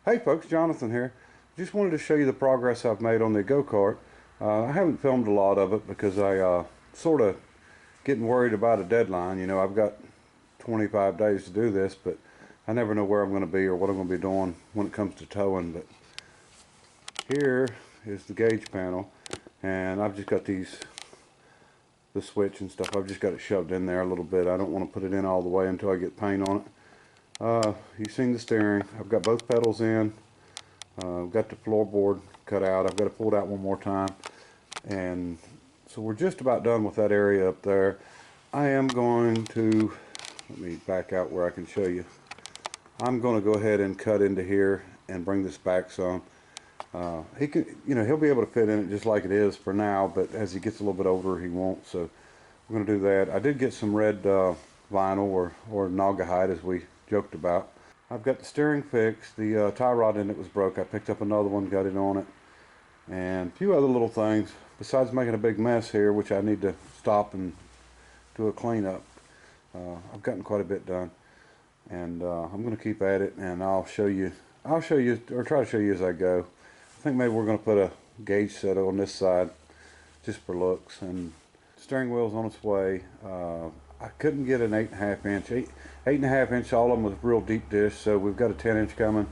Hey folks, Jonathan here. Just wanted to show you the progress I've made on the go-kart. I haven't filmed a lot of it because I sort of getting worried about a deadline. You know, I've got 25 days to do this, but I never know where I'm going to be or what I'm going to be doing when it comes to towing. But here is the gauge panel, and I've just got the switch and stuff. I've just got it shoved in there a little bit. I don't want to put it in all the way until I get paint on it. You've seen the steering. I've got both pedals in. I've got the floorboard cut out. I've got to pull it out one more time. And so we're just about done with that area up there. I am going to, let me back out where I can show you. I'm going to go ahead and cut into here and bring this back some. He can, he'll be able to fit in it just like it is for now, but as he gets a little bit older, he won't. So we're going to do that. I did get some red vinyl or Nauga hide, as we joked about. I've got the steering fixed. The tie rod in it was broke. I picked up another one, got it on it, and a few other little things besides making a big mess here, which I need to stop and do a cleanup. I've gotten quite a bit done, and I'm going to keep at it, and I'll show you or try to show you as I go. I think maybe we're going to put a gauge set on this side just for looks, and steering wheel's on its way. I couldn't get an 8.5 inch. 8.5 inch, all of them was real deep dish, so we've got a 10 inch coming,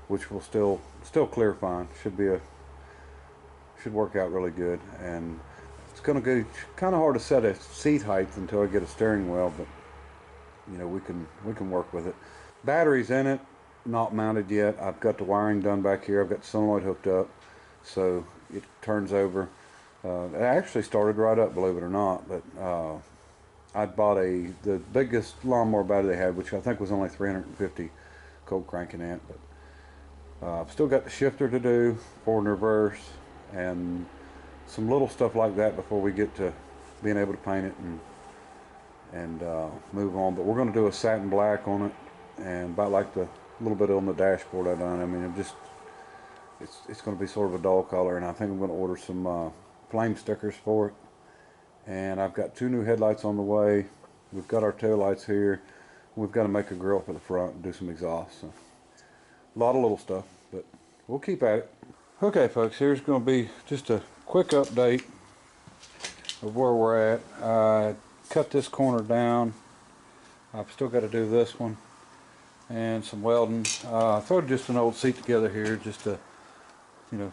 which will still clear fine. Should work out really good, and it's going to be kind of hard to set a seat height until I get a steering wheel, but we can work with it. Batteries in it, not mounted yet. I've got the wiring done back here. I've got the solenoid hooked up, so it turns over. It actually started right up, believe it or not, but I bought the biggest lawnmower battery they had, which I think was only 350 cold cranking amp, but I've still got the shifter to do, forward and reverse, and some little stuff like that before we get to being able to paint it and move on. But we're going to do a satin black on it, and about like the little bit on the dashboard I done. I mean, it's going to be sort of a dull color, and I think I'm going to order some flame stickers for it. And I've got 2 new headlights on the way. We've got our tail lights here. We've got to make a grill for the front and do some exhaust. So a lot of little stuff, but we'll keep at it. Okay folks, here's going to be just a quick update of where we're at. I cut this corner down. I've still got to do this one and some welding. I threw just an old seat together here just to,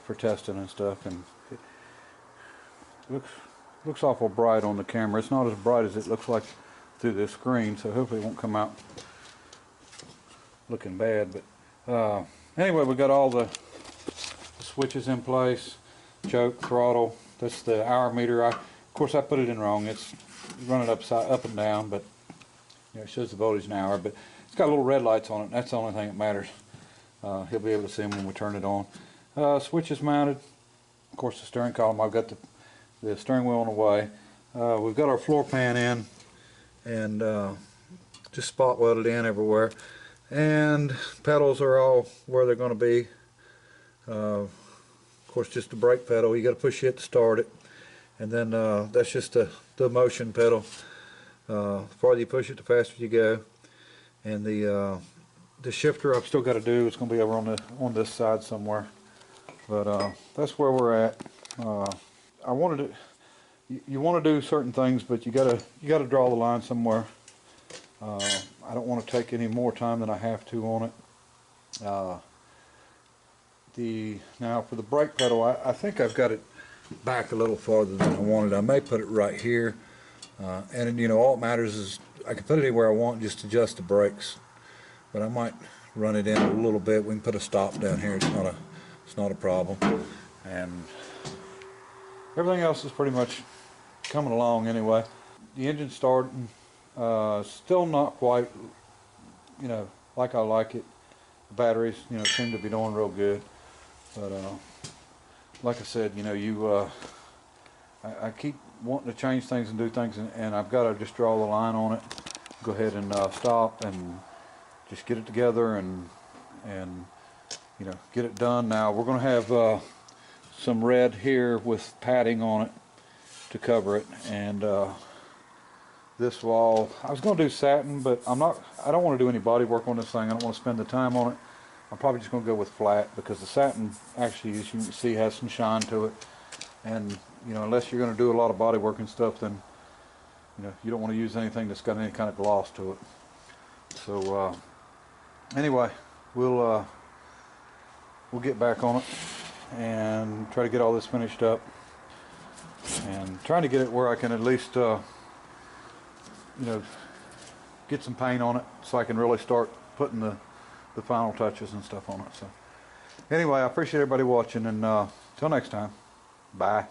for testing and stuff, and it looks awful bright on the camera. It's not as bright as it looks like through this screen, so hopefully it won't come out looking bad. But anyway, we got all the switches in place, choke, throttle. That's the hour meter. Of course I put it in wrong. It's running up and down, but it shows the voltage an hour, but it's got little red lights on it, and that's the only thing that matters. He'll be able to see them when we turn it on. Switch is mounted. Of course, the steering column, I've got the steering wheel on the way. We've got our floor pan in, and just spot welded in everywhere, and pedals are all where they're going to be. Of course, just the brake pedal, you got to push it to start it, and then that's just the motion pedal. The farther you push it, the faster you go. And the shifter I've still got to do. It's going to be over on this side somewhere, but that's where we're at. I wanted to. You want to do certain things, but you gotta draw the line somewhere. I don't want to take any more time than I have to on it. Now for the brake pedal, I think I've got it back a little farther than I wanted. I may put it right here, and all it matters is I can put it anywhere I want, just adjust the brakes. But I might run it in a little bit. We can put a stop down here. It's not a problem, and everything else is pretty much coming along anyway. The engine's starting. Still not quite, like I like it. The batteries, seem to be doing real good. But like I said, I keep wanting to change things and do things, and I've got to just draw the line on it. Go ahead and stop and just get it together and get it done. Now we're going to have some red here with padding on it to cover it, and this wall, I was going to do satin, but I don't want to do any body work on this thing. I don't want to spend the time on it. I'm probably just going to go with flat, because the satin actually, as you can see, has some shine to it. And you know, unless you're going to do a lot of body work and stuff, then you know, you don't want to use anything that's got any kind of gloss to it. So anyway, we'll get back on it and try to get all this finished up, and trying to get it where I can at least you know, get some paint on it so I can really start putting the final touches and stuff on it. So anyway, I appreciate everybody watching, and till next time, bye.